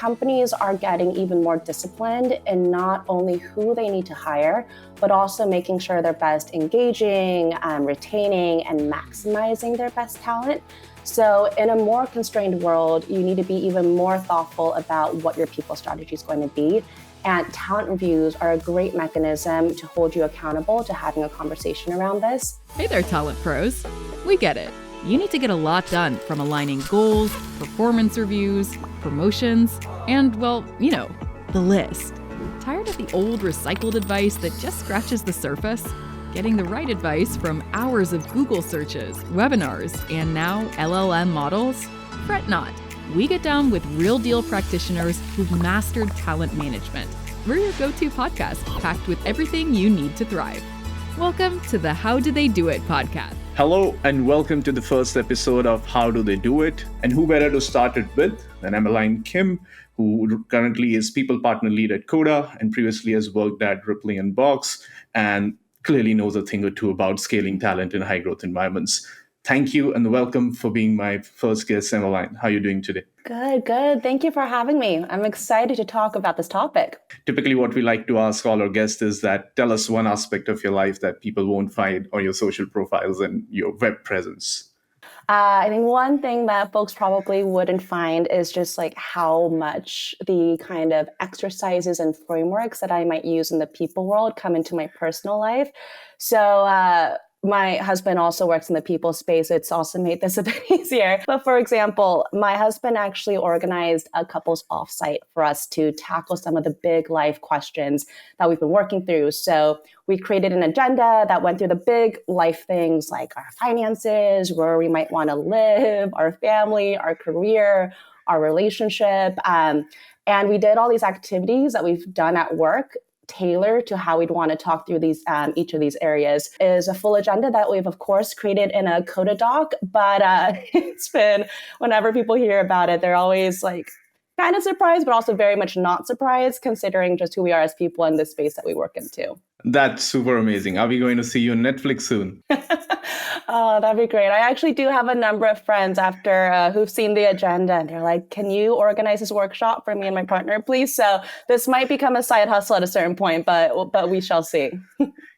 companies are getting even more disciplined in not only who they need to hire, but also making sure they're best engaging, retaining, and maximizing their best talent. So in a more constrained world, you need to be even more thoughtful about what your people strategy is going to be. And talent reviews are a great mechanism to hold you accountable to having a conversation around this. Hey there, talent pros. We get it. You need to get a lot done, from aligning goals, performance reviews, promotions, and, well, the list. Tired of the old recycled advice that just scratches the surface? Getting the right advice from hours of Google searches, webinars, and now LLM models? Fret not. We get down with real-deal practitioners who've mastered talent management. We're your go-to podcast, packed with everything you need to thrive. Welcome to the How Do They Do It podcast. Hello and welcome to the first episode of How Do They Do It? And who better to start it with than Emmeline Kim, who currently is People Partner Lead at Coda and previously has worked at Ripley and Box and clearly knows a thing or two about scaling talent in high-growth environments. Thank you and welcome for being my first guest, Emmeline. How are you doing today? Good. Thank you for having me. I'm excited to talk about this topic. Typically, what we like to ask all our guests is that tell us one aspect of your life that people won't find on your social profiles and your web presence. I think one thing that folks probably wouldn't find is just like how much the kind of exercises and frameworks that I might use in the people world come into my personal life. So my husband also works in the people space. It's also made this a bit easier. But for example, my husband actually organized a couples offsite for us to tackle some of the big life questions that we've been working through. So we created an agenda that went through the big life things like our finances, where we might want to live, our family, our career, our relationship. And we did all these activities that we've done at work tailored to how we'd want to talk through these each of these areas. Is a full agenda that we've of course created in a Coda doc, but it's been, whenever people hear about it, they're always like kind of surprised, but also very much not surprised, considering just who we are as people in this space that we work into. That's super amazing. Are we going to see you on Netflix soon? Oh, that'd be great. I actually do have a number of friends after who've seen the agenda, and they're like, can you organize this workshop for me and my partner, please? So this might become a side hustle at a certain point, but we shall see.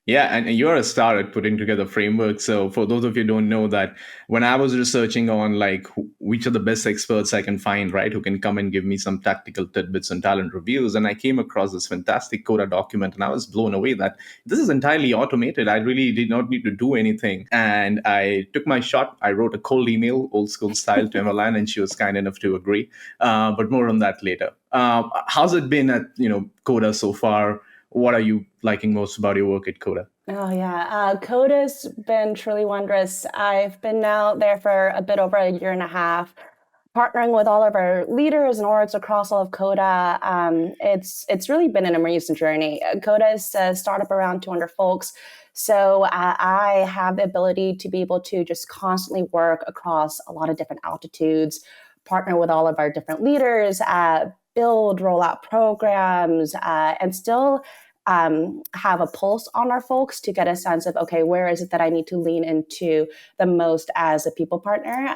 Yeah, and you're a star at putting together frameworks. So for those of you who don't know that, when I was researching on like which are the best experts I can find, right, who can come and give me some tactical tidbits on talent reviews, and I came across this fantastic Coda document, and I was blown away that this is entirely automated. I really did not need to do anything. And I took my shot. I wrote a cold email, old school style, to Emmeline, and she was kind enough to agree. But more on that later. How's it been at Coda so far? What are you liking most about your work at Coda? Oh, yeah. Coda's been truly wondrous. I've been now there for a bit over a year and a half, partnering with all of our leaders and orgs across all of Coda. It's really been an amazing journey. Coda is a startup around 200 folks. So I have the ability to be able to just constantly work across a lot of different altitudes, partner with all of our different leaders, build, roll out programs, and still have a pulse on our folks to get a sense of, okay, where is it that I need to lean into the most as a people partner?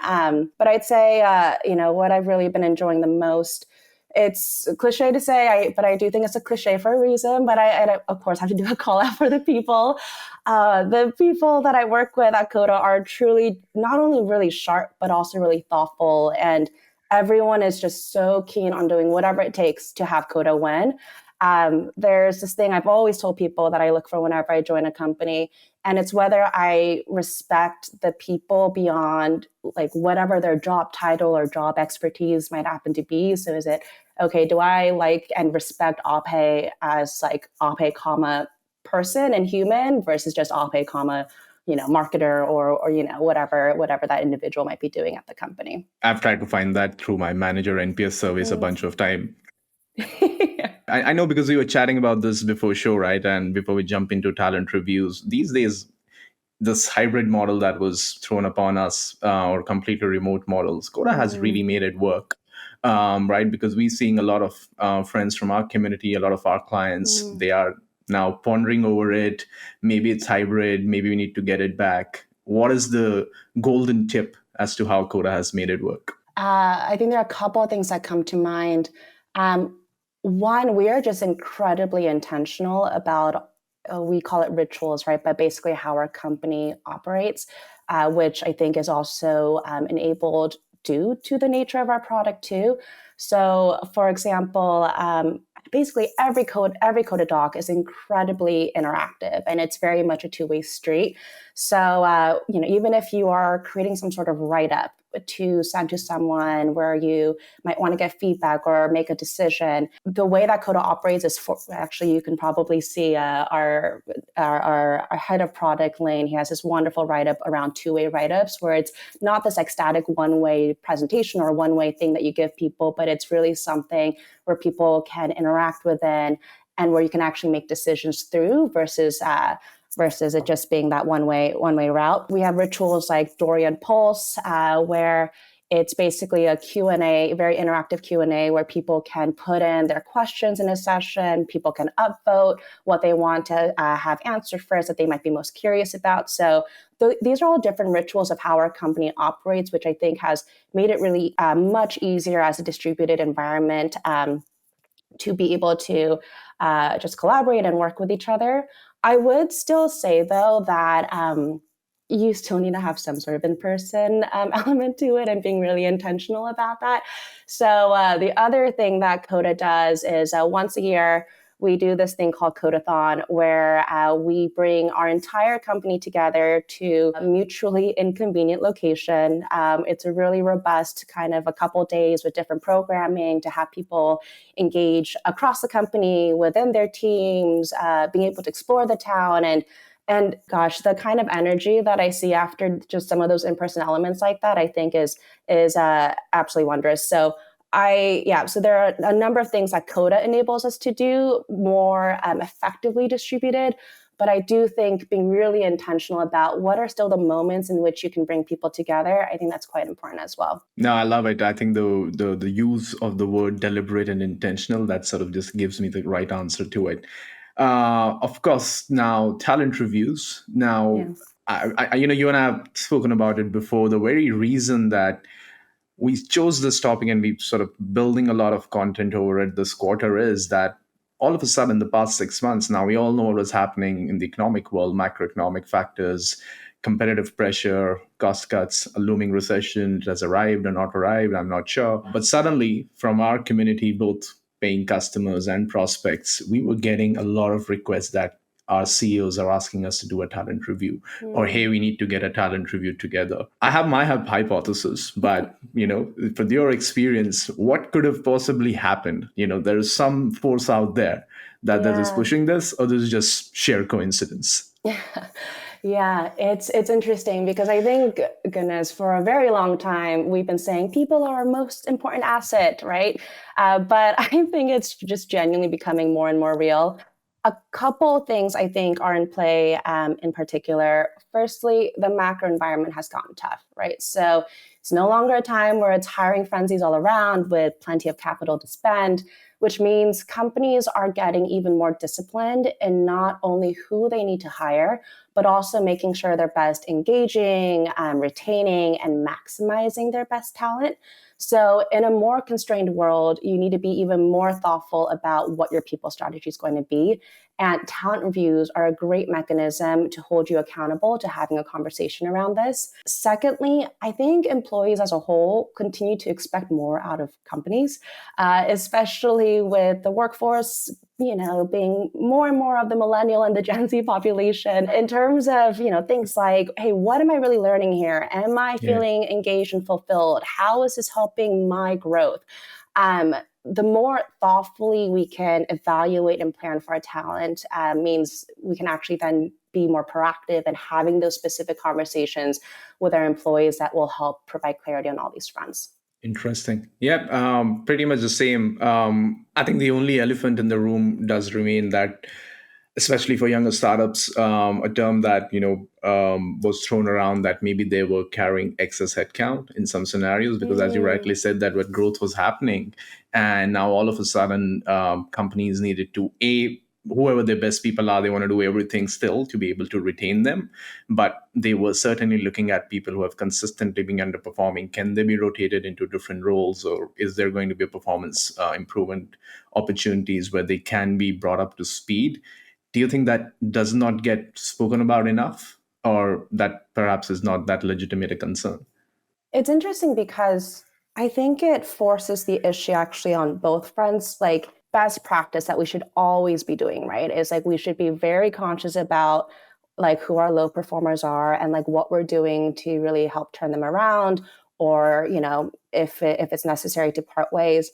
But I'd say, what I've really been enjoying the most, it's cliche to say, but I do think it's a cliche for a reason, but I of course have to do a call out for the people. The people that I work with at Coda are truly not only really sharp, but also really thoughtful. And everyone is just so keen on doing whatever it takes to have Coda win. There's this thing I've always told people that I look for whenever I join a company, and it's whether I respect the people beyond like whatever their job title or job expertise might happen to be. So is it, okay, do I like and respect Ape as like Ape, person and human versus just Ape, marketer or whatever that individual might be doing at the company. I've tried to find that through my manager NPS surveys a bunch of time. I know, because we were chatting about this before show, right? And before we jump into talent reviews, these days, this hybrid model that was thrown upon us, or completely remote models, Coda has really made it work, right? Because we're seeing a lot of friends from our community, a lot of our clients, they are now pondering over it. Maybe it's hybrid, maybe we need to get it back. What is the golden tip as to how Coda has made it work? I think there are a couple of things that come to mind. Um, One, we are just incredibly intentional about, we call it rituals, right? But basically, how our company operates, which I think is also enabled due to the nature of our product, too. So, for example, basically every coded doc is incredibly interactive, and it's very much a two-way street. So, even if you are creating some sort of write up to send to someone where you might want to get feedback or make a decision. The way that Coda operates is actually, you can probably see our head of product, Lane. He has this wonderful write up around two-way write ups where it's not this like static one-way presentation or one-way thing that you give people, but it's really something where people can interact within and where you can actually make decisions through versus it just being that one way route. We have rituals like Dorian Pulse, where it's basically a Q&A, very interactive Q&A where people can put in their questions in a session. People can upvote what they want to have answered first that they might be most curious about. So these are all different rituals of how our company operates, which I think has made it really much easier as a distributed environment to be able to just collaborate and work with each other. I would still say, though, that you still need to have some sort of in-person element to it and being really intentional about that. So the other thing that Coda does is once a year, we do this thing called Codathon, where we bring our entire company together to a mutually inconvenient location. It's a really robust kind of a couple days with different programming to have people engage across the company within their teams, being able to explore the town and gosh, the kind of energy that I see after just some of those in-person elements like that, I think is absolutely wondrous. So there are a number of things that Coda enables us to do more effectively distributed. But I do think being really intentional about what are still the moments in which you can bring people together, I think that's quite important as well. No, I love it. I think the use of the word deliberate and intentional, that sort of just gives me the right answer to it. Of course, now talent reviews. Now, Yes. you and I have spoken about it before. The very reason that we chose this topic and we sort of building a lot of content over it this quarter is that all of a sudden, the past 6 months, now we all know what is happening in the economic world, macroeconomic factors, competitive pressure, cost cuts, a looming recession has arrived or not arrived, I'm not sure. But suddenly, from our community, both paying customers and prospects, we were getting a lot of requests that our CEOs are asking us to do a talent review, or hey, we need to get a talent review together. I have my hypothesis, but from your experience, what could have possibly happened? There is some force out there that is Yeah. pushing this, or this is just sheer coincidence. Yeah, it's interesting because I think, goodness, for a very long time we've been saying people are our most important asset, right? But I think it's just genuinely becoming more and more real. A couple things I think are in play in particular. Firstly, the macro environment has gotten tough, right? So it's no longer a time where it's hiring frenzies all around with plenty of capital to spend, which means companies are getting even more disciplined in not only who they need to hire, but also making sure they're best engaging, retaining, and maximizing their best talent. So, in a more constrained world, you need to be even more thoughtful about what your people strategy is going to be. And talent reviews are a great mechanism to hold you accountable to having a conversation around this. Secondly, I think employees as a whole continue to expect more out of companies, especially with the workforce being more and more of the millennial and the Gen Z population in terms of, things like, hey, what am I really learning here? Am I Yeah. feeling engaged and fulfilled? How is this helping my growth? The more thoughtfully we can evaluate and plan for our talent means we can actually then be more proactive and having those specific conversations with our employees that will help provide clarity on all these fronts. Interesting. Yep, pretty much the same. I think the only elephant in the room does remain that, especially for younger startups, a term that was thrown around that maybe they were carrying excess headcount in some scenarios because, as you rightly said, that what growth was happening, and now all of a sudden, companies needed to whoever their best people are, they want to do everything still to be able to retain them. But they were certainly looking at people who have consistently been underperforming. Can they be rotated into different roles, or is there going to be a performance improvement opportunities where they can be brought up to speed? Do you think that does not get spoken about enough, or that perhaps is not that legitimate a concern? It's interesting because I think it forces the issue actually on both fronts. Like, best practice that we should always be doing, right, is like we should be very conscious about like who our low performers are and like what we're doing to really help turn them around, or if it's necessary to part ways.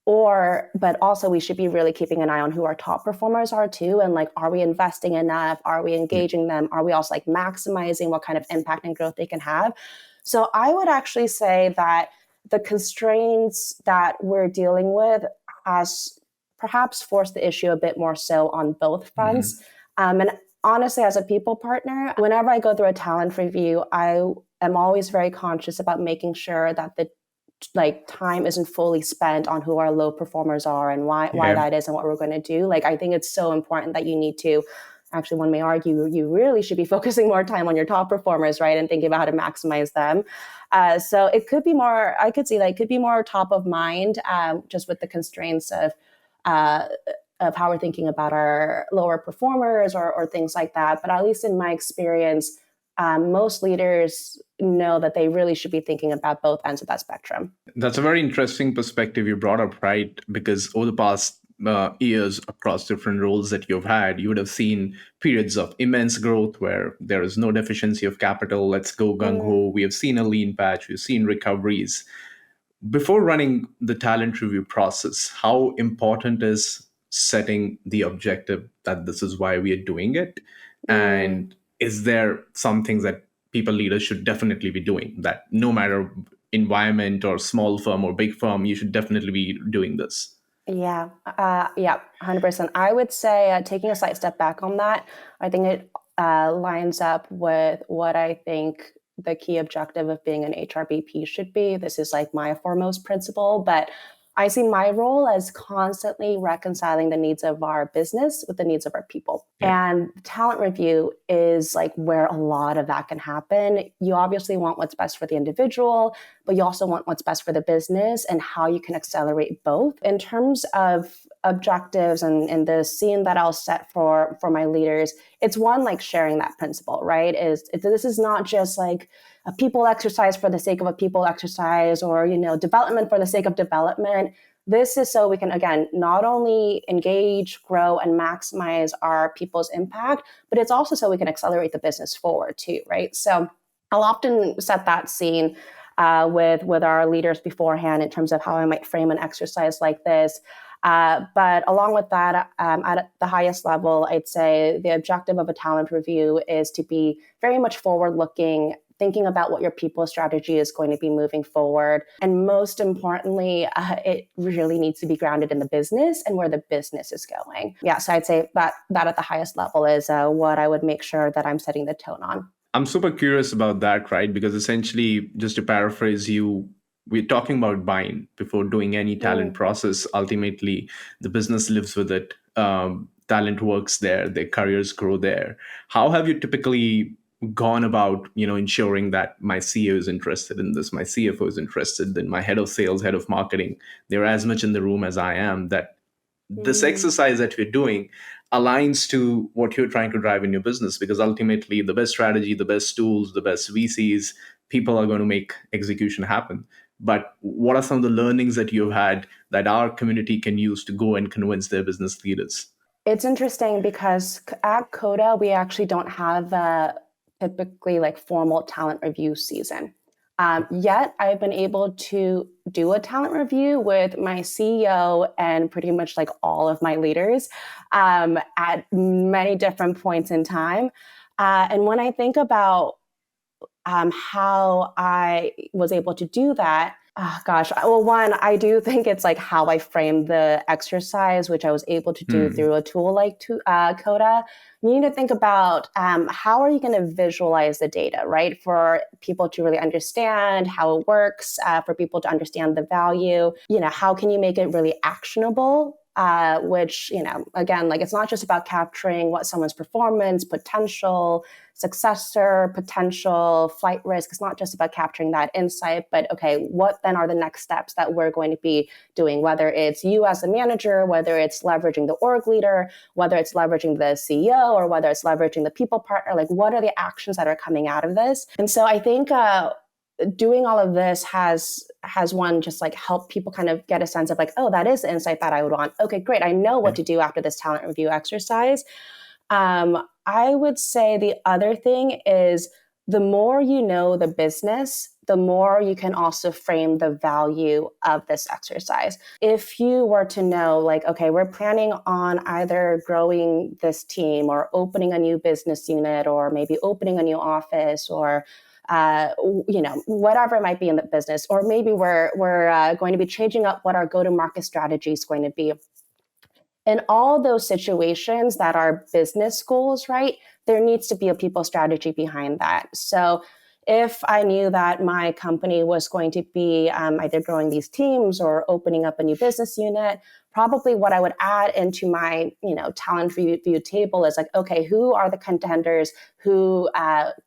Or but also we should be really keeping an eye on who our top performers are too, and like, are we investing enough, are we Yeah. engaging them, are we also like maximizing what kind of impact and growth they can have? So I would actually say that the constraints that we're dealing with has perhaps forced the issue a bit more so on both fronts. Mhm. And honestly, as a people partner, whenever I go through a talent review, I am always very conscious about making sure that the like time isn't fully spent on who our low performers are and why Yeah. that is and what we're going to do. Like, I think it's so important that you need to actually, one may argue, you really should be focusing more time on your top performers, right, and thinking about how to maximize them. So it could be more, I could see that it could be more top of mind, just with the constraints uh, of how we're thinking about our lower performers, or things like that. But at least in my experience, most leaders know that they really should be thinking about both ends of that spectrum. That's a very interesting perspective you brought up, right? Because over the past years, across different roles that you've had, you would have seen periods of immense growth where there is no deficiency of capital. Let's go gung Mm, ho. We have seen a lean patch. We've seen recoveries. Before running the talent review process, how important is setting the objective that this is why we are doing it? mm. And is there some things that people leaders should definitely be doing, that no matter environment or small firm or big firm, you should definitely be doing this? Yeah, 100%. I would say, taking a slight step back on that, I think it lines up with what I think the key objective of being an HRBP should be. This is like my foremost principle, but I see my role as constantly reconciling the needs of our business with the needs of our people. Yeah. And talent review is like where a lot of that can happen. You obviously want what's best for the individual, but you also want what's best for the business and how you can accelerate both. In terms of objectives and the scene that I'll set for my leaders, it's one, like sharing that principle, right? This is not just like a people exercise for the sake of a people exercise, or development for the sake of development. This is so we can, again, not only engage, grow, and maximize our people's impact, but it's also so we can accelerate the business forward too, right? So I'll often set that scene with our leaders beforehand in terms of how I might frame an exercise like this. But along with that, at the highest level, I'd say the objective of a talent review is to be very much forward-looking, thinking about what your people strategy is going to be moving forward. And most importantly, it really needs to be grounded in the business and where the business is going. Yeah, so I'd say that at the highest level is what I would make sure that I'm setting the tone on. I'm super curious about that, right? Because essentially, just to paraphrase you, we're talking about buying before doing any talent Mm. process. Ultimately, the business lives with it. Talent works there. Their careers grow there. How have you typically gone about, ensuring that my CEO is interested in this, my CFO is interested, in my head of sales, head of marketing, they're as much in the room as I am, that this Mm. exercise that we're doing aligns to what you're trying to drive in your business, because ultimately the best strategy, the best tools, the best VCs, people are going to make execution happen. But what are some of the learnings that you've had that our community can use to go and convince their business leaders? It's interesting because at Coda, we actually don't have a typically like formal talent review season. Yet I've been able to do a talent review with my CEO and pretty much like all of my leaders at many different points in time. And when I think about how I was able to do that. Oh, gosh. Well, one, I do think it's like how I framed the exercise, which I was able to do Hmm. through a tool like Coda. You need to think about how are you going to visualize the data, right? For people to really understand how it works, for people to understand the value. How can you make it really actionable? which, again, like it's not just about capturing what someone's performance, potential, successor, potential, flight risk. It's not just about capturing that insight, but okay, what then are the next steps that we're going to be doing, whether it's you as a manager, whether it's leveraging the org leader, whether it's leveraging the CEO, or whether it's leveraging the people partner, like what are the actions that are coming out of this? And so I think doing all of this has one just like help people kind of get a sense of like, oh, that is the insight that I would want. Okay, great. I know what to do after this talent review exercise. I would say the other thing is the more you know the business, the more you can also frame the value of this exercise. If you were to know, like, okay, we're planning on either growing this team or opening a new business unit or maybe opening a new office or whatever it might be in the business, or maybe we're going to be changing up what our go-to-market strategy is going to be. In all those situations that are business goals, right, there needs to be a people strategy behind that. So if I knew that my company was going to be either growing these teams or opening up a new business unit, probably what I would add into my talent review table is like, okay, who are the contenders who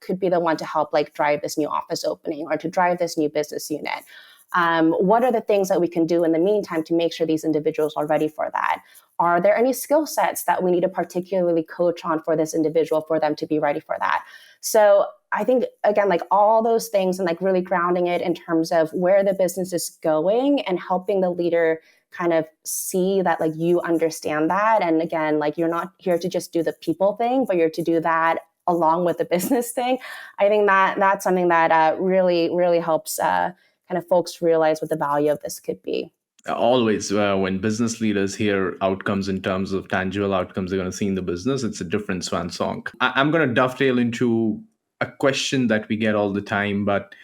could be the one to help like drive this new office opening or to drive this new business unit? What are the things that we can do in the meantime to make sure these individuals are ready for that? Are there any skill sets that we need to particularly coach on for this individual for them to be ready for that? So I think, again, like all those things and like really grounding it in terms of where the business is going and helping the leader kind of see that like you understand that. And again, like you're not here to just do the people thing, but you're to do that along with the business thing. I think that that's something that really, really helps kind of folks realize what the value of this could be. Always, when business leaders hear outcomes in terms of tangible outcomes they're going to see in the business, it's a different swan song. I'm going to dovetail into a question that we get all the time, but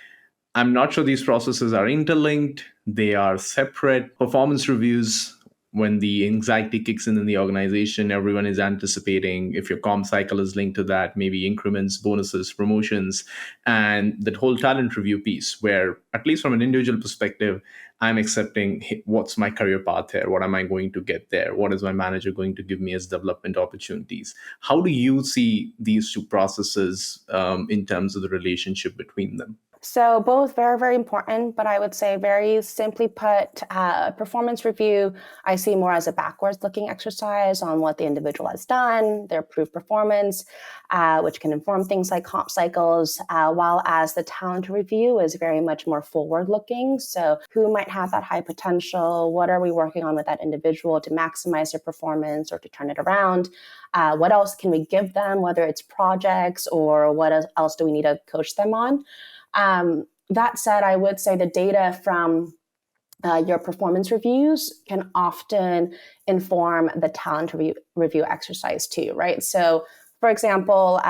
I'm not sure these processes are interlinked. They are separate. Performance reviews, when the anxiety kicks in the organization, everyone is anticipating if your comp cycle is linked to that, maybe increments, bonuses, promotions, and that whole talent review piece, where at least from an individual perspective, I'm accepting, hey, what's my career path here? What am I going to get there? What is my manager going to give me as development opportunities? How do you see these two processes in terms of the relationship between them? So both very, very important, but I would say very simply put, performance review, I see more as a backwards looking exercise on what the individual has done, their proved performance, which can inform things like comp cycles, while as the talent review is very much more forward looking. So who might have that high potential? What are we working on with that individual to maximize their performance or to turn it around? What else can we give them, whether it's projects or what else do we need to coach them on? That said, I would say the data from your performance reviews can often inform the talent review exercise too, right? So, for example,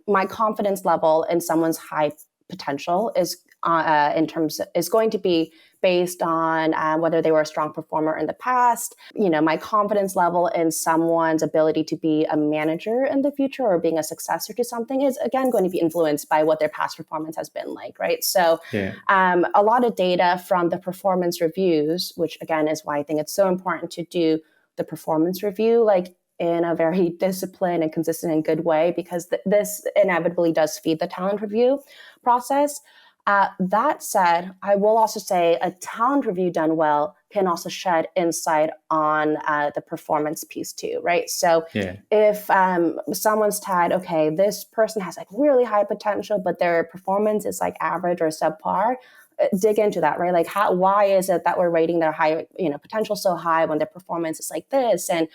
my confidence level in someone's high potential is going to be based on whether they were a strong performer in the past. My confidence level in someone's ability to be a manager in the future or being a successor to something is, again, going to be influenced by what their past performance has been like, right? So a lot of data from the performance reviews, which again is why I think it's so important to do the performance review, like in a very disciplined and consistent and good way, because this inevitably does feed the talent review process. That said, I will also say a talent review done well can also shed insight on the performance piece too, right? So if someone's tagged, okay, this person has like really high potential, but their performance is like average or subpar, dig into that, right? Like why is it that we're rating their high, potential so high when their performance is like this? And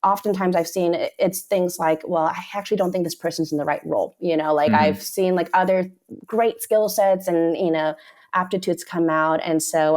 oftentimes I've seen it's things like, well, I actually don't think this person's in the right role. I've seen like other great skill sets and, aptitudes come out. And so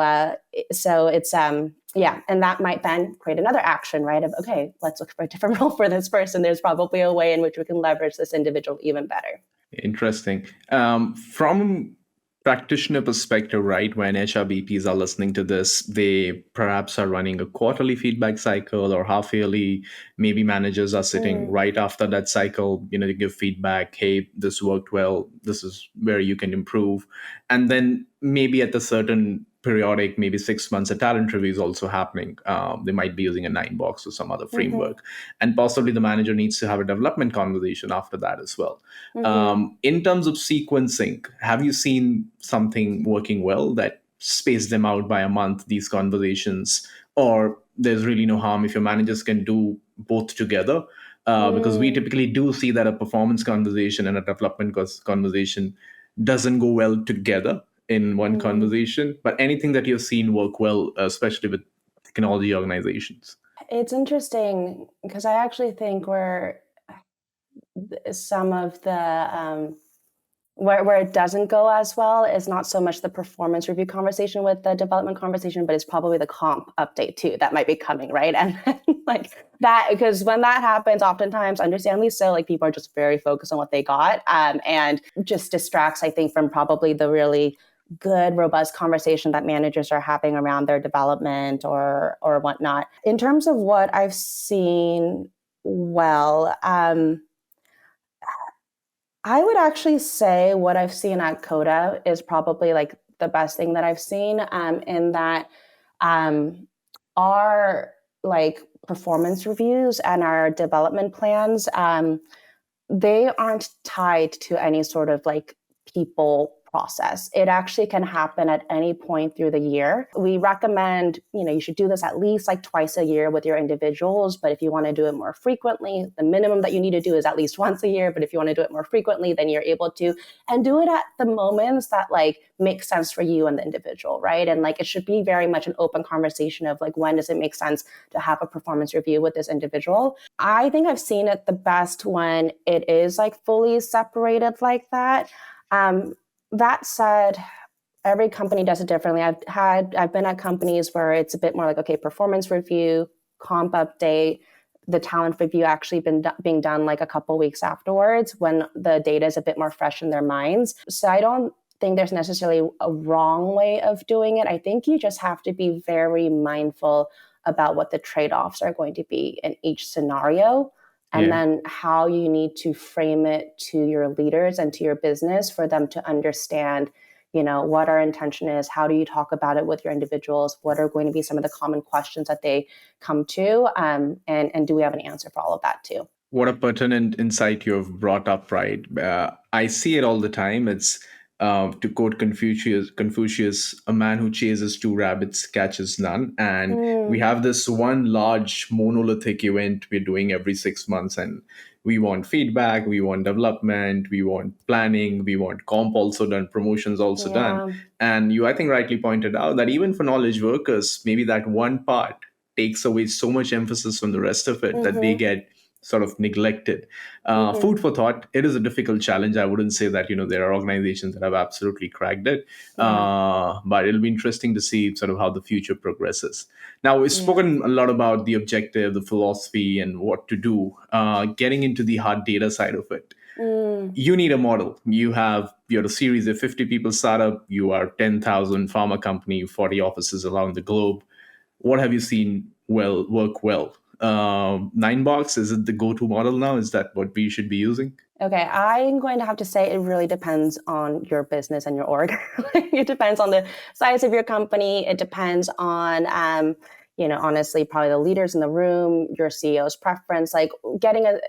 it's, and that might then create another action, right? Of, okay, let's look for a different role for this person. There's probably a way in which we can leverage this individual even better. Interesting. From practitioner perspective, right, when HRBPs are listening to this, they perhaps are running a quarterly feedback cycle or half yearly. Maybe managers are sitting right after that cycle, to give feedback. Hey, this worked well. This is where you can improve. And then maybe at a certain periodic, maybe 6 months, a talent review is also happening. They might be using a 9box or some other Mm-hmm. framework. And possibly the manager needs to have a development conversation after that as well. Mm-hmm. In terms of sequencing, have you seen something working well that space them out by a month, these conversations? Or there's really no harm if your managers can do both together? Because we Mm. typically do see that a performance conversation and a development conversation doesn't go well together in one Mm. conversation. But anything that you've seen work well, especially with technology organizations? It's interesting because I actually think where some of the where it doesn't go as well is not so much the performance review conversation with the development conversation, but it's probably the comp update too that might be coming, right? And like that, because when that happens, oftentimes, understandably so, like people are just very focused on what they got, and just distracts, I think, from probably the really good, robust conversation that managers are having around their development or whatnot. In terms of what I've seen, well. I would actually say what I've seen at Coda is probably like the best thing that I've seen, in that um, our like performance reviews and our development plans, they aren't tied to any sort of like people process. It actually can happen at any point through the year. We recommend, you should do this at least like twice a year with your individuals. But if you want to do it more frequently, the minimum that you need to do is at least once a year. But if you want to do it more frequently, then you're able to, and do it at the moments that like make sense for you and the individual, right? And like it should be very much an open conversation of like, when does it make sense to have a performance review with this individual? I think I've seen it the best when it is like fully separated like that. Um, that said, every company does it differently. I've been at companies where it's a bit more like, okay, performance review, comp update, the talent review actually being done like a couple weeks afterwards when the data is a bit more fresh in their minds. So I don't think there's necessarily a wrong way of doing it. I think you just have to be very mindful about what the trade-offs are going to be in each scenario, and Yeah. then how you need to frame it to your leaders and to your business for them to understand, what our intention is. How do you talk about it with your individuals? What are going to be some of the common questions that they come to? And do we have an answer for all of that too? What a pertinent insight you have brought up, right? I see it all the time. It's to quote Confucius, a man who chases two rabbits catches none. And we Mm, have this one large monolithic event we're doing every 6 months, and we want feedback, we want development, we want planning, we want comp also done, promotions also done. yeah. And you, I think, rightly pointed out that even for knowledge workers, maybe that one part takes away so much emphasis from the rest of it that they Mm-hmm, get sort of neglected. Food mm-hmm, for thought. It is a difficult challenge. I wouldn't say that there are organizations that have absolutely cracked it, yeah. but it'll be interesting to see sort of how the future progresses. Now we've Yeah. spoken a lot about the objective, the philosophy, and what to do. Getting into the hard data side of it, Mm. you need a model. You're a series of 50 people startup. You are 10,000 pharma company, 40 offices around the globe. What have you seen work well? 9box, is it the go-to model now? Is that what we should be using? Okay, I'm going to have to say it really depends on your business and your org. It depends on the size of your company. It depends on, honestly, probably the leaders in the room, your CEO's preference. Like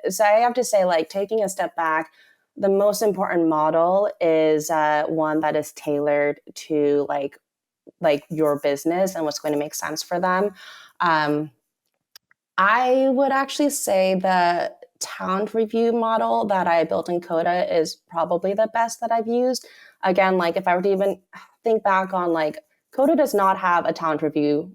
so I have to say, like taking a step back, the most important model is one that is tailored to like your business and what's going to make sense for them. Um, I would actually say the talent review model that I built in Coda is probably the best that I've used. Again, like if I were to even think back on like Coda does not have a talent review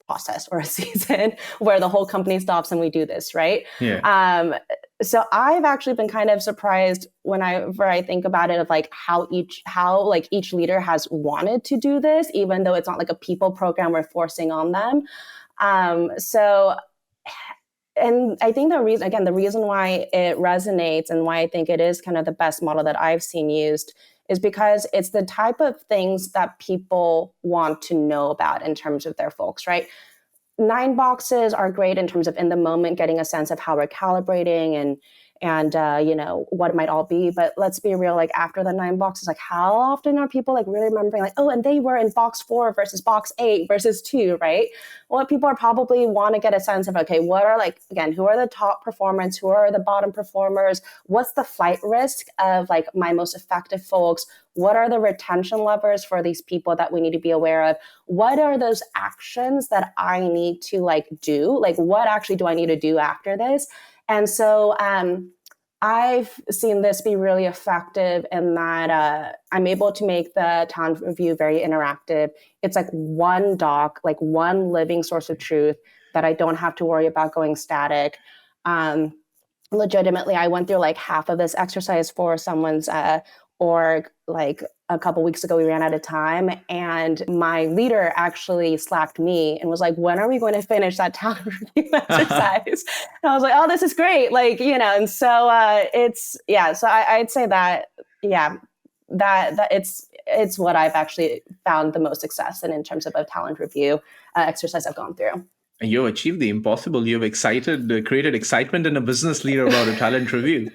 process or a season where the whole company stops and we do this, right? Yeah. So I've actually been kind of surprised whenever I think about it of like how each leader has wanted to do this, even though it's not like a people program we're forcing on them. So and I think the reason why it resonates and why I think it is kind of the best model that I've seen used is because it's the type of things that people want to know about in terms of their folks, right? 9boxes are great in terms of in the moment getting a sense of how we're calibrating and what it might all be. But let's be real, like after the 9 boxes, like how often are people like really remembering like, oh, and they were in box 4 versus box 8 versus 2, right? What people are probably want to get a sense of, okay, what are like, again, who are the top performers, who are the bottom performers, what's the flight risk of like my most effective folks, what are the retention levers for these people that we need to be aware of, what are those actions that I need to like do, like what actually do I need to do after this. And so I've seen this be really effective in that I'm able to make the talent review very interactive. It's like one doc, like one living source of truth that I don't have to worry about going static. Legitimately, I went through like half of this exercise for someone's org like a couple weeks ago. We ran out of time, and my leader actually slacked me and was like, when are we going to finish that talent review exercise? And I was like, oh, this is great, like, and so so I'd say that that it's what I've actually found the most success in terms of a talent review exercise I've gone through. And you've achieved the impossible. You've created excitement in a business leader about a talent review.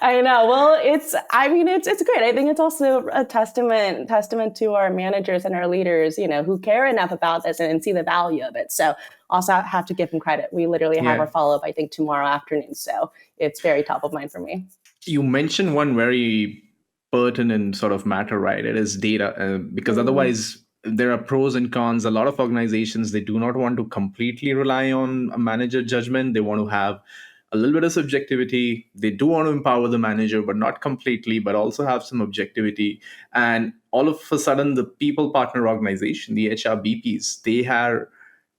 I know. Well, it's great. I think it's also a testament to our managers and our leaders, who care enough about this and see the value of it. So also have to give them credit. We literally have our follow-up, I think, tomorrow afternoon. So it's very top of mind for me. You mentioned one very pertinent sort of matter, right? It is data, because otherwise there are pros and cons. A lot of organizations, they do not want to completely rely on a manager judgment. They want to have a little bit of subjectivity. They do want to empower the manager, but not completely, but also have some objectivity. And all of a sudden, the people partner organization, the HRBPs, they are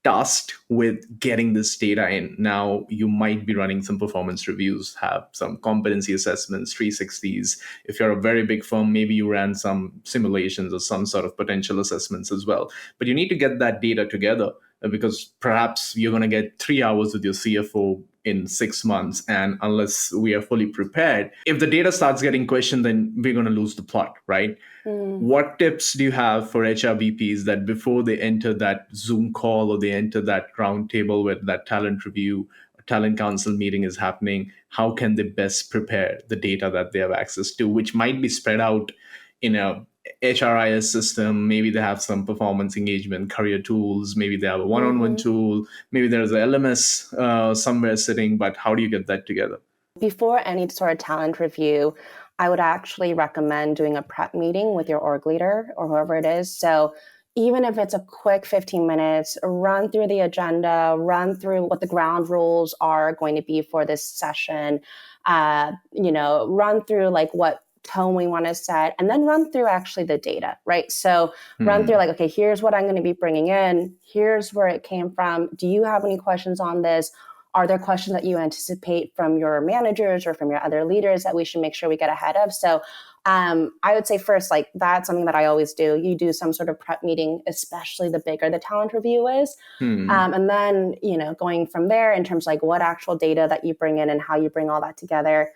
tasked with getting this data in. Now, you might be running some performance reviews, have some competency assessments, 360s. If you're a very big firm, maybe you ran some simulations or some sort of potential assessments as well. But you need to get that data together, because perhaps you're going to get 3 hours with your CFO in 6 months. And unless we are fully prepared, if the data starts getting questioned, then we're going to lose the plot, right? What tips do you have for HRBPs that before they enter that Zoom call or they enter that round table where that talent review or talent council meeting is happening, how can they best prepare the data that they have access to, which might be spread out in a HRIS system? Maybe they have some performance engagement career tools, maybe they have a one-on-one tool, maybe there's a LMS somewhere sitting, but how do you get that together? Before any sort of talent review, I would actually recommend doing a prep meeting with your org leader or whoever it is. So even if it's a quick 15 minutes, run through the agenda, run through what the ground rules are going to be for this session, run through like what tone we want to set, and then run through actually the data, right? So run through like, okay, here's what I'm going to be bringing in. Here's where it came from. Do you have any questions on this? Are there questions that you anticipate from your managers or from your other leaders that we should make sure we get ahead of? So I would say first, like that's something that I always do. You do some sort of prep meeting, especially the bigger the talent review is. And then, going from there in terms of like what actual data that you bring in and how you bring all that together.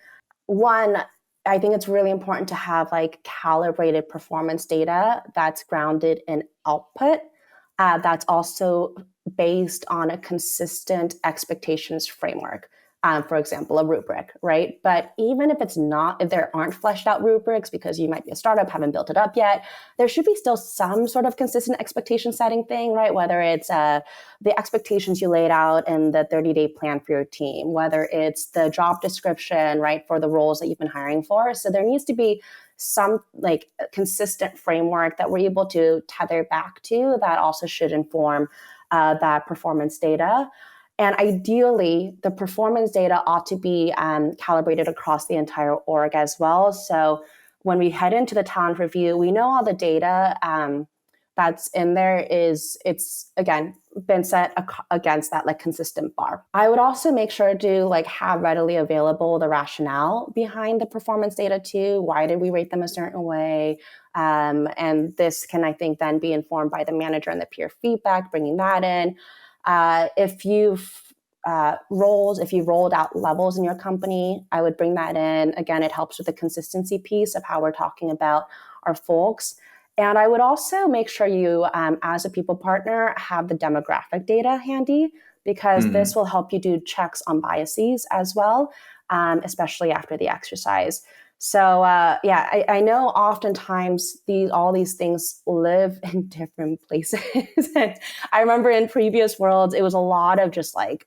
One, I think it's really important to have like calibrated performance data that's grounded in output. That's also based on a consistent expectations framework. For example, a rubric, right? But even if if there aren't fleshed out rubrics because you might be a startup, haven't built it up yet, there should be still some sort of consistent expectation setting thing, right? Whether it's the expectations you laid out in the 30-day plan for your team, whether it's the job description, right, for the roles that you've been hiring for. So there needs to be some like consistent framework that we're able to tether back to that also should inform that performance data. And ideally, the performance data ought to be calibrated across the entire org as well. So when we head into the talent review, we know all the data that's in there it's again been set against that like consistent bar. I would also make sure to like have readily available the rationale behind the performance data too. Why did we rate them a certain way? And this can, I think, then be informed by the manager and the peer feedback, bringing that in. If you've rolled out levels in your company, I would bring that in. Again, it helps with the consistency piece of how we're talking about our folks. And I would also make sure you, as a people partner, have the demographic data handy, because this will help you do checks on biases as well. especially after the exercise. So yeah, I know oftentimes all these things live in different places. And I remember in previous worlds, it was a lot of just like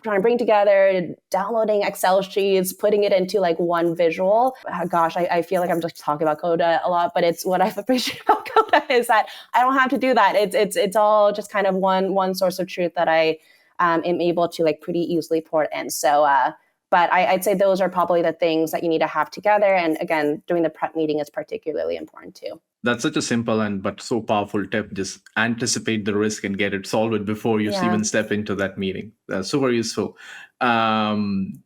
trying to bring together, downloading Excel sheets, putting it into like one visual. Gosh, I feel like I'm just talking about Coda a lot, but it's what I've appreciated about Coda is that I don't have to do that. It's all just kind of one source of truth that I am able to like pretty easily port in. So but I'd say those are probably the things that you need to have together. And again, doing the prep meeting is particularly important too. That's such a simple and but so powerful tip. Just anticipate the risk and get it solved before you Yeah. even step into that meeting. That's super useful. Um,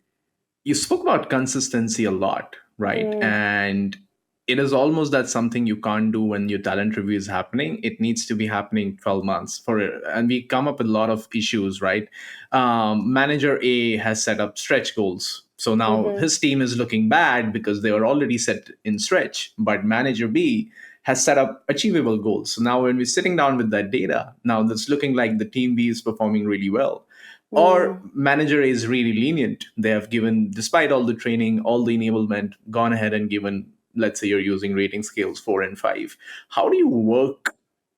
you spoke about consistency a lot, right? And it is almost that something you can't do when your talent review is happening. It needs to be happening 12 months for it. And we come up with a lot of issues, right? Manager A has set up stretch goals. So now his team is looking bad because they were already set in stretch, but manager B has set up achievable goals. So now when we're sitting down with that data, now that's looking like the team B is performing really well. Or manager is really lenient. They have given, despite all the training, all the enablement, gone ahead and given, let's say you're using rating scales 4 and 5. How do you work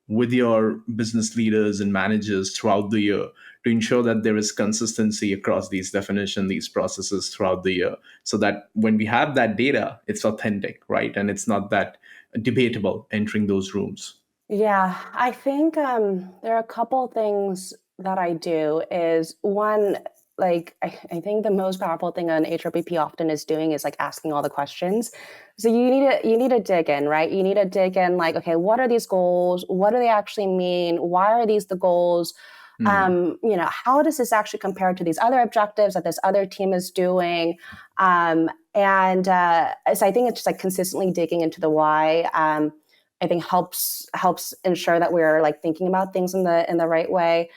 with your business leaders and managers throughout the year to ensure that there is consistency across these definitions, these processes throughout the year, so that when we have that data, it's authentic, right? And it's not that debatable entering those rooms. Yeah, I think there are a couple things that I do. Is one, like I think the most powerful thing an HRBP often is doing is like asking all the questions. So you need to dig in, right? You need to dig in, like, okay, what are these goals? What do they actually mean? Why are these the goals? How does this actually compare to these other objectives that this other team is doing? And so I think it's just like consistently digging into the why. I think helps ensure that we're like thinking about things in the right way.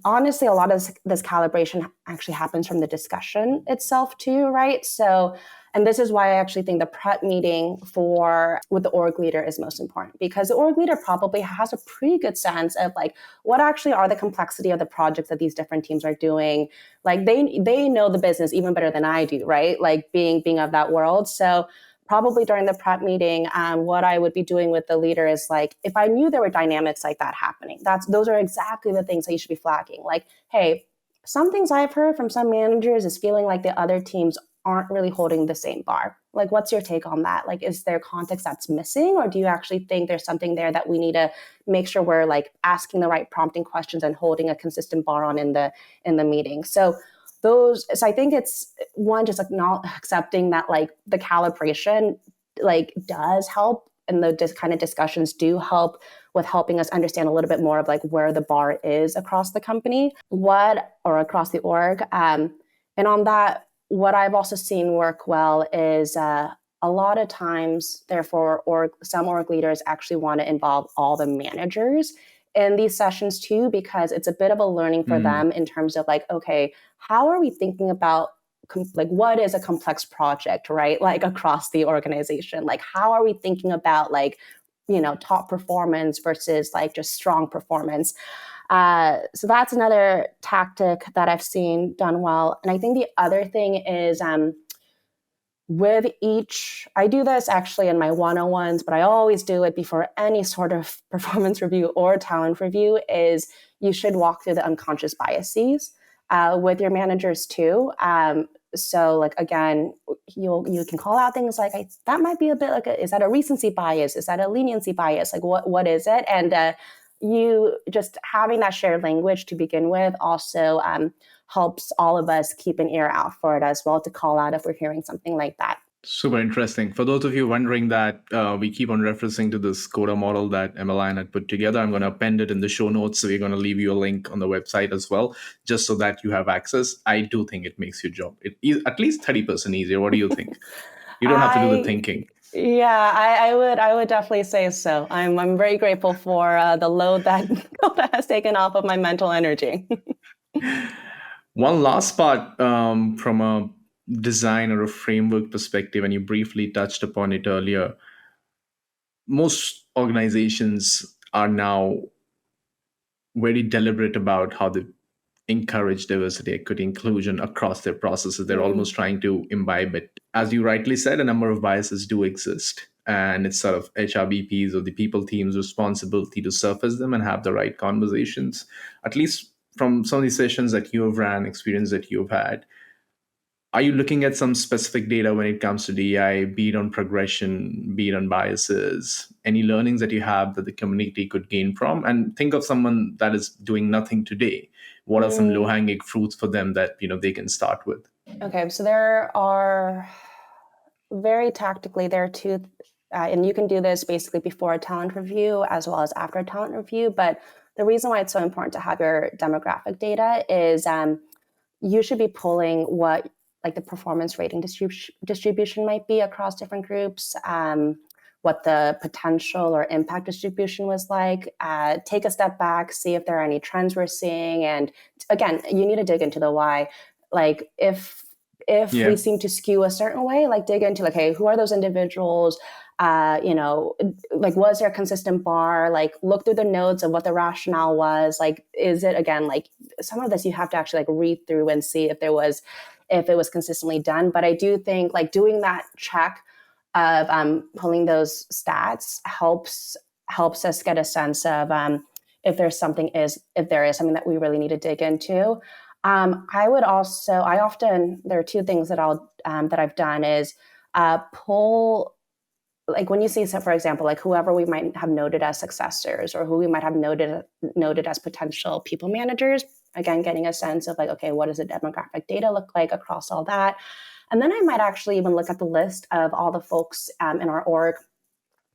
Honestly, a lot of this calibration actually happens from the discussion itself too, right? So, and this is why I actually think the prep meeting with the org leader is most important, because the org leader probably has a pretty good sense of like what actually are the complexity of the projects that these different teams are doing. Like they know the business even better than I do, right? Like being of that world. So probably during the prep meeting, what I would be doing with the leader is like, if I knew there were dynamics like that happening, those are exactly the things that you should be flagging. Like, hey, some things I've heard from some managers is feeling like the other teams aren't really holding the same bar. Like, what's your take on that? Like, is there context that's missing, or do you actually think there's something there that we need to make sure we're like asking the right prompting questions and holding a consistent bar on in the meeting? So I think it's one, just like not accepting that like the calibration like does help, and the kind of discussions do help with helping us understand a little bit more of like where the bar is across the company, or across the org. And on that, what I've also seen work well is a lot of times, therefore, some org leaders actually want to involve all the managers in these sessions too, because it's a bit of a learning for them in terms of like, okay, how are we thinking about like what is a complex project, right? Like across the organization, like how are we thinking about like, top performance versus like just strong performance? So that's another tactic that I've seen done well. And I think the other thing is I do this actually in my one-on-ones, but I always do it before any sort of performance review or talent review, is you should walk through the unconscious biases with your managers too. So like, again, you can call out things like, that might be a bit like, is that a recency bias? Is that a leniency bias? Like what is it? And you just having that shared language to begin with also helps all of us keep an ear out for it as well, to call out if we're hearing something like that. Super interesting. For those of you wondering that we keep on referencing to this Coda model that Emmeline had put together, I'm going to append it in the show notes. So we're going to leave you a link on the website as well, just so that you have access. I do think it makes your job at least 30% easier. What do you think? You don't have to do the thinking. Yeah, I would definitely say so. I'm very grateful for the load that Coda has taken off of my mental energy. One last part from a design or a framework perspective, and you briefly touched upon it earlier. Most organizations are now very deliberate about how they encourage diversity, equity, inclusion across their processes. They're Mm. almost trying to imbibe it. As you rightly said, a number of biases do exist. And it's sort of HRBPs or the people team's responsibility to surface them and have the right conversations. At least from some of the sessions that you have ran, experience that you've had, are you looking at some specific data when it comes to DI, be it on progression, be it on biases, any learnings that you have that the community could gain from? And think of someone that is doing nothing today. What are some Mm. low-hanging fruits for them that they can start with? Okay, so there are very tactically, there are two, and you can do this basically before a talent review as well as after a talent review. But the reason why it's so important to have your demographic data is you should be pulling what like the performance rating distribution might be across different groups, what the potential or impact distribution was like. Take a step back, see if there are any trends we're seeing, and again, you need to dig into the why. Like if we Yeah. seem to skew a certain way, like dig into like, hey, who are those individuals? Like was there a consistent bar? Like look through the notes of what the rationale was. Like, is it again like some of this you have to actually like read through and see if it was consistently done. But I do think like doing that check of pulling those stats helps us get a sense of if there is something that we really need to dig into. I often, there are two things that I've done is pull, like when you see, so for example, like whoever we might have noted as successors or who we might have noted as potential people managers, again, getting a sense of like, okay, what does the demographic data look like across all that? And then I might actually even look at the list of all the folks in our org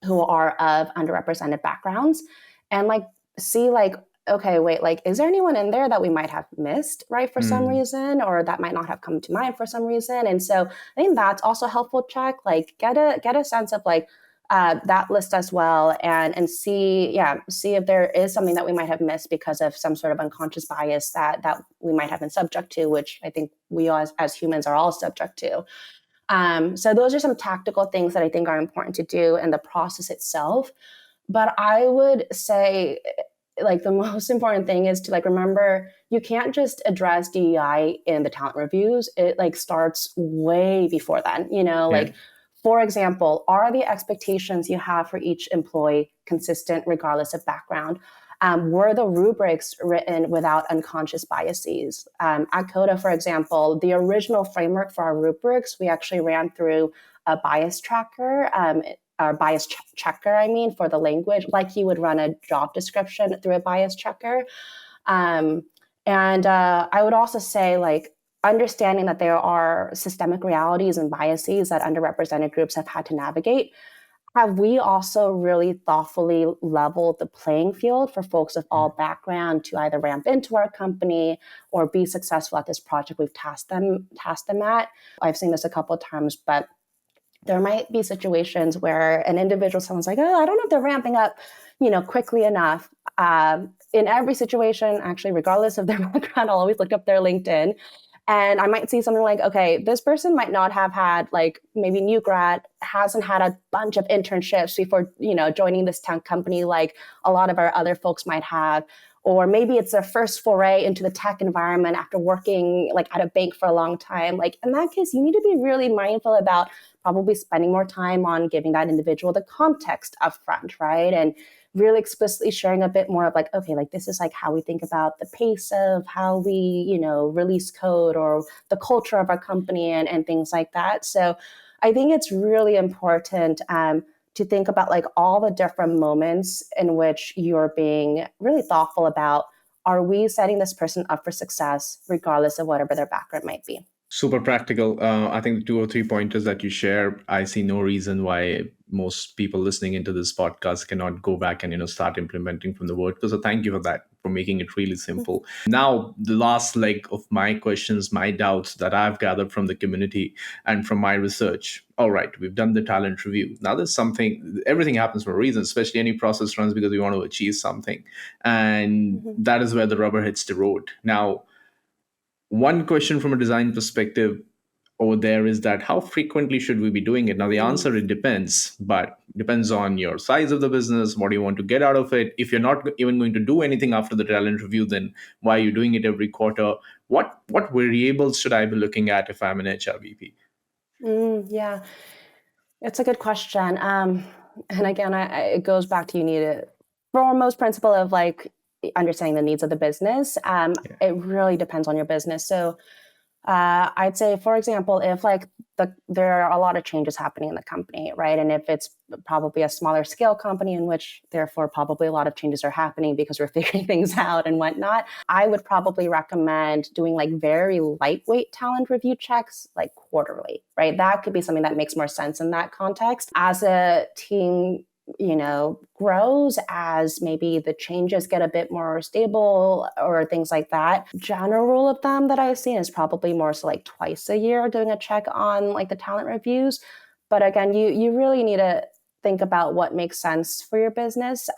who are of underrepresented backgrounds and like see like, okay, wait, like, is there anyone in there that we might have missed, right, for some Mm. reason, or that might not have come to mind for some reason? And so I think that's also a helpful check, like get a sense of like that list as well, and see if there is something that we might have missed because of some sort of unconscious bias that we might have been subject to, which I think we as humans are all subject to. So those are some tactical things that I think are important to do in the process itself. But I would say like the most important thing is to like remember you can't just address DEI in the talent reviews. It like starts way before then, Yeah. like for example, are the expectations you have for each employee consistent regardless of background? Were the rubrics written without unconscious biases? At Coda, for example, the original framework for our rubrics, we actually ran through a bias tracker, or checker, I mean, for the language, like you would run a job description through a bias checker. And I would also say, like, understanding that there are systemic realities and biases that underrepresented groups have had to navigate, have we also really thoughtfully leveled the playing field for folks of all background to either ramp into our company or be successful at this project we've tasked them at? I've seen this a couple of times, but there might be situations where an individual, someone's like, oh, I don't know if they're ramping up, quickly enough. In every situation, actually, regardless of their background, I'll always look up their LinkedIn. And I might see something like, okay, this person might not have had like maybe new grad, hasn't had a bunch of internships before, joining this tech company like a lot of our other folks might have. Or maybe it's their first foray into the tech environment after working like at a bank for a long time. Like in that case, you need to be really mindful about probably spending more time on giving that individual the context up front, right? And really explicitly sharing a bit more of like, okay, like this is like how we think about the pace of how we, release code or the culture of our company and things like that. So I think it's really important to think about like all the different moments in which you're being really thoughtful about, are we setting this person up for success regardless of whatever their background might be? Super practical. I think the two or three pointers that you share, I see no reason why most people listening into this podcast cannot go back and start implementing from the word. So thank you for that, for making it really simple. Now, the last leg of my questions, my doubts that I've gathered from the community and from my research. All right, we've done the talent review. Now there's something. Everything happens for a reason. Especially any process runs because we want to achieve something, and Mhm. that is where the rubber hits the road. Now, one question from a design perspective, over there is that how frequently should we be doing it? Now, the Mm. answer, it depends, but depends on your size of the business, what do you want to get out of it. If you're not even going to do anything after the talent review, then why are you doing it every quarter? What variables should I be looking at if I'm an HRBP? Yeah, it's a good question. And again, it goes back to you need a foremost principle of like understanding the needs of the business. Yeah. It really depends on your business. So I'd say, for example, if like there are a lot of changes happening in the company, right? And if it's probably a smaller scale company in which therefore probably a lot of changes are happening because we're figuring things out and whatnot, I would probably recommend doing like very lightweight talent review checks like quarterly, right? That could be something that makes more sense in that context. As a team, grows, as maybe the changes get a bit more stable or things like that. General rule of thumb that I've seen is probably more so like twice a year doing a check on like the talent reviews. But again, you really need to think about what makes sense for your business.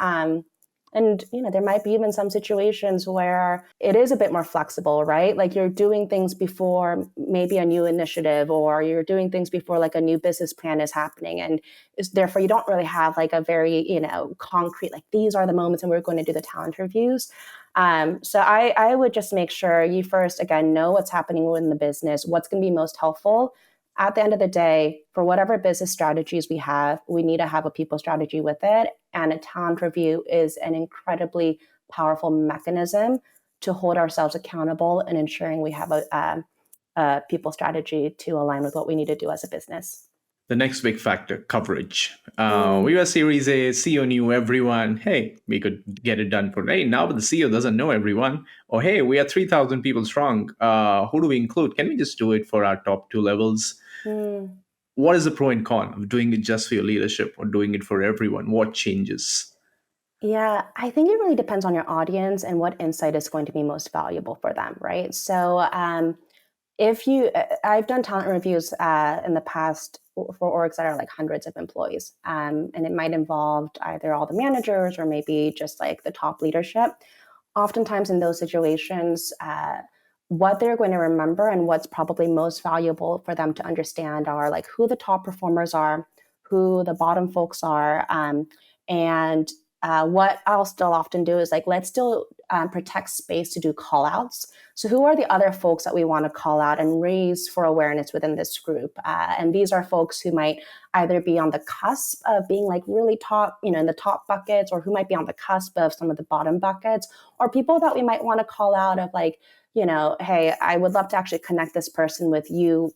And there might be even some situations where it is a bit more flexible, right? Like you're doing things before maybe a new initiative, or you're doing things before like a new business plan is happening, and therefore you don't really have like a very concrete like these are the moments and we're going to do the talent reviews. So I would just make sure you first again know what's happening within the business, what's going to be most helpful. At the end of the day, for whatever business strategies we have, we need to have a people strategy with it. And a talent review is an incredibly powerful mechanism to hold ourselves accountable and ensuring we have a people strategy to align with what we need to do as a business. The next big factor, coverage. Mm. We were Series A, CEO knew everyone. Hey, we could get it done for, hey, now but the CEO doesn't know everyone. Or, hey, we are 3,000 people strong. Who do we include? Can we just do it for our top two levels? Mm. What is the pro and con of doing it just for your leadership or doing it for everyone? What changes? Yeah, I think it really depends on your audience and what insight is going to be most valuable for them, right? So, if you, I've done talent reviews in the past for orgs that are like hundreds of employees, and it might involve either all the managers or maybe just like the top leadership. Oftentimes in those situations, what they're going to remember and what's probably most valuable for them to understand are like who the top performers are, who the bottom folks are, and what I'll still often do is like let's still protect space to do call outs. So who are the other folks that we want to call out and raise for awareness within this group? And these are folks who might either be on the cusp of being like really top, in the top buckets, or who might be on the cusp of some of the bottom buckets, or people that we might want to call out of like, hey, I would love to actually connect this person with you,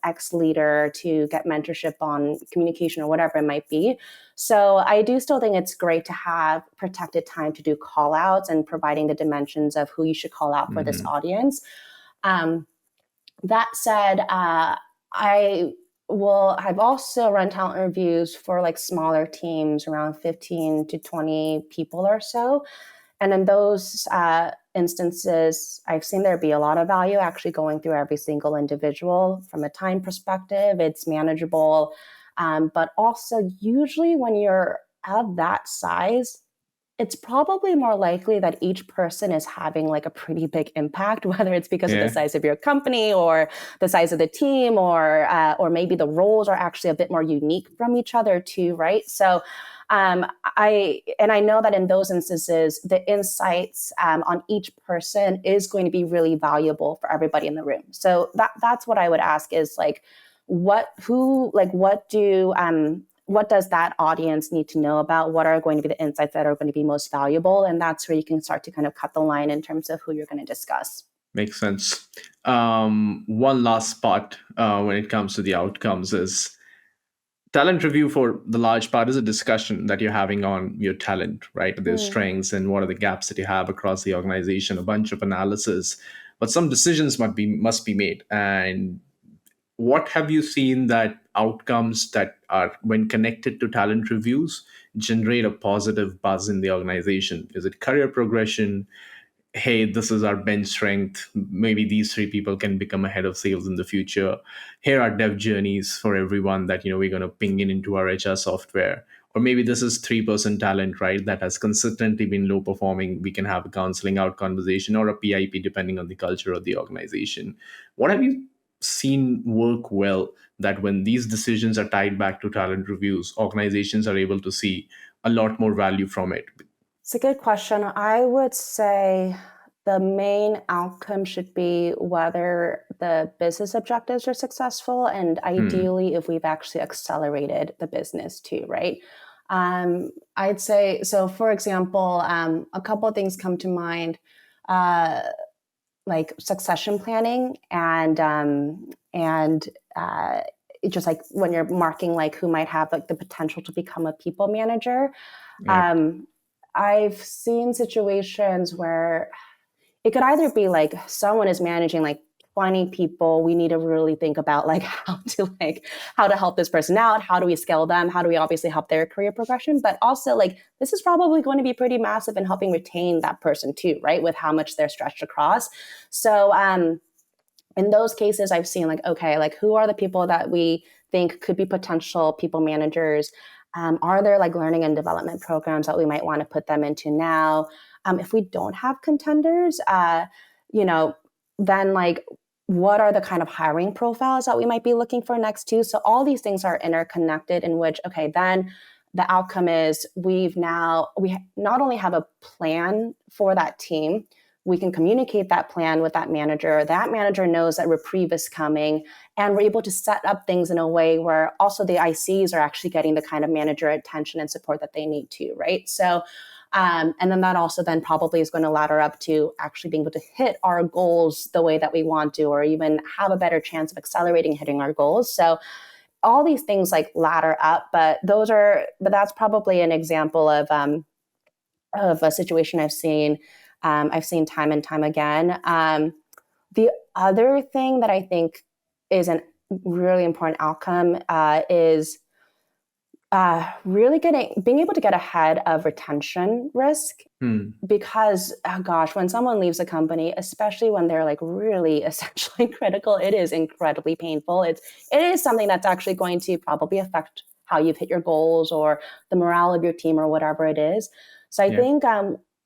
ex leader, to get mentorship on communication or whatever it might be. So I do still think it's great to have protected time to do call outs and providing the dimensions of who you should call out for this Mhm. audience. That said, I've also run talent reviews for like smaller teams, around 15 to 20 people or so. And in those instances, I've seen there be a lot of value actually going through every single individual. From a time perspective, it's manageable. But also, usually when you're of that size, it's probably more likely that each person is having like a pretty big impact, whether it's because of the Yeah. size of your company or the size of the team, or maybe the roles are actually a bit more unique from each other too, right? So I know that in those instances, the insights on each person is going to be really valuable for everybody in the room. So that's what I would ask is like, what does that audience need to know about? What are going to be the insights that are going to be most valuable? And that's where you can start to kind of cut the line in terms of who you're going to discuss. Makes sense. One last part when it comes to the outcomes is talent review for the large part is a discussion that you're having on your talent, right? Their Hmm. strengths and what are the gaps that you have across the organization, a bunch of analysis, but some decisions must be made. And what have you seen that outcomes that are when connected to talent reviews generate a positive buzz in the organization? Is it career progression? Hey, this is our bench strength. Maybe these three people can become a head of sales in the future. Here are dev journeys for everyone that we're going to ping in into our HR software. Or maybe this is 3% talent, right? That has consistently been low performing. We can have a counseling out conversation or a PIP depending on the culture of the organization. What have you seen work well, that when these decisions are tied back to talent reviews, organizations are able to see a lot more value from it? It's a good question. I would say the main outcome should be whether the business objectives are successful, and Hmm. ideally, if we've actually accelerated the business too, right? I'd say so. For example, a couple of things come to mind, uh, like succession planning and it's just like when you're marking like who might have like the potential to become a people manager. Yep. um, I've seen situations where it could either be like someone is managing like 20 people. We need to really think about like how to help this person out. How do we scale them? How do we obviously help their career progression? But also like this is probably going to be pretty massive in helping retain that person too, right? With how much they're stretched across. So in those cases, I've seen like, okay, like who are the people that we think could be potential people managers? Are there like learning and development programs that we might want to put them into now? If we don't have contenders, you know, then like what are the kind of hiring profiles that we might be looking for next too? So all these things are interconnected in which, okay, then the outcome is we not only have a plan for that team, we can communicate that plan with that manager. That manager knows that reprieve is coming, and we're able to set up things in a way where also the ICs are actually getting the kind of manager attention and support that they need to, right? So, and then that also then probably is going to ladder up to actually being able to hit our goals the way that we want to, or even have a better chance of accelerating hitting our goals. So all these things like ladder up, but that's probably an example of a situation I've seen. I've seen time and time again. The other thing that I think is a really important outcome is really being able to get ahead of retention risk. Hmm. Because, oh gosh, when someone leaves a company, especially when they're like really essentially critical, it is incredibly painful. It is something that's actually going to probably affect how you've hit your goals or the morale of your team or whatever it is. So I Yeah. think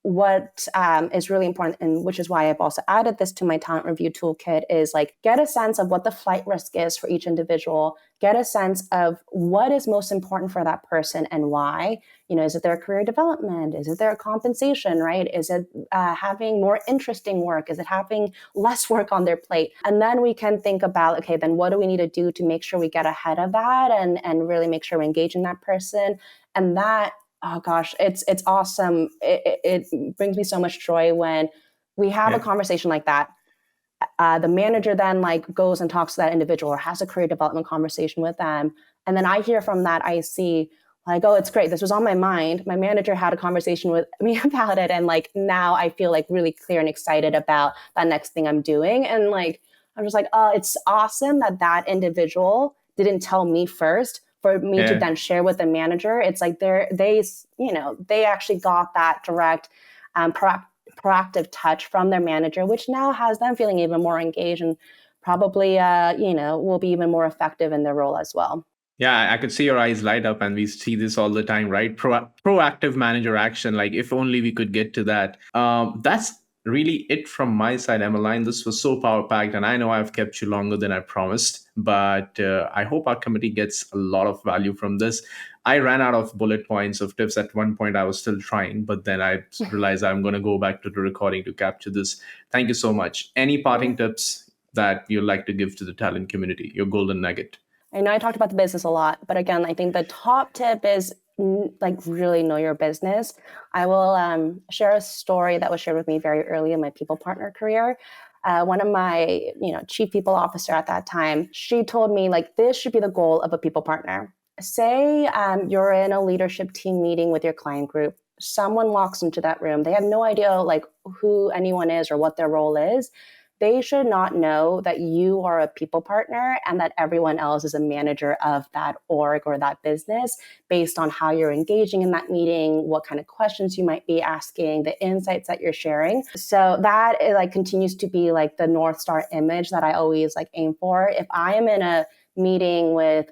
what is really important, and which is why I've also added this to my talent review toolkit, is like get a sense of what the flight risk is for each individual, get a sense of what is most important for that person and why. Is it their career development? Is it their compensation, right? Is it having more interesting work? Is it having less work on their plate? And then we can think about, okay, then what do we need to do to make sure we get ahead of that and really make sure we engage in that person? And that, oh gosh, it's awesome. It brings me so much joy when we have a Yeah. conversation like that. The manager then like goes and talks to that individual or has a career development conversation with them. And then I hear from that IC like, oh, it's great. This was on my mind. My manager had a conversation with me about it. And like, now I feel like really clear and excited about that next thing I'm doing. And like, I'm just like, oh, it's awesome that that individual didn't tell me first for me to Yeah. then share with the manager. It's like they actually got that direct, proactive touch from their manager, which now has them feeling even more engaged and probably, will be even more effective in their role as well. Yeah, I could see your eyes light up, and we see this all the time, right? Proactive manager action. Like, if only we could get to that. That's really it from my side, Emmeline. This was so power packed, and I know I've kept you longer than I promised, but I hope our committee gets a lot of value from this. I ran out of bullet points of tips at one point. I was still trying, but then I realized I'm going to go back to the recording to capture this. Thank you so much. Any Yeah. parting tips that you'd like to give to the talent community? Your golden nugget. I know I talked about the business a lot, but again, I think the top tip is like really know your business. I will share a story that was shared with me very early in my people partner career. One of my, chief people officer at that time, she told me like this should be the goal of a people partner. Say you're in a leadership team meeting with your client group. Someone walks into that room. They have no idea like who anyone is or what their role is. They should not know that you are a people partner and that everyone else is a manager of that org or that business based on how you're engaging in that meeting, what kind of questions you might be asking, the insights that you're sharing. So that like continues to be like the North Star image that I always like aim for. If I am in a meeting with,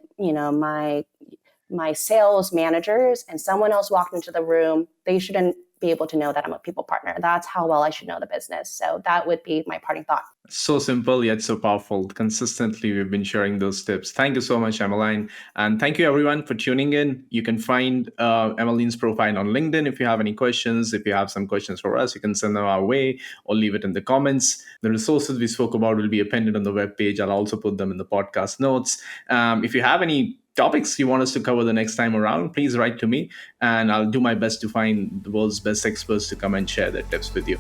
my sales managers and someone else walked into the room, they shouldn't be able to know that I'm a people partner. That's how well I should know the business. So that would be my parting thought. So simple yet so powerful. Consistently, we've been sharing those tips. Thank you so much, Emmeline. And thank you, everyone, for tuning in. You can find Emmeline's profile on LinkedIn. If you have any questions, if you have some questions for us, you can send them our way or leave it in the comments. The resources we spoke about will be appended on the webpage. I'll also put them in the podcast notes. If you have any topics you want us to cover the next time around, please write to me, and I'll do my best to find the world's best experts to come and share their tips with you.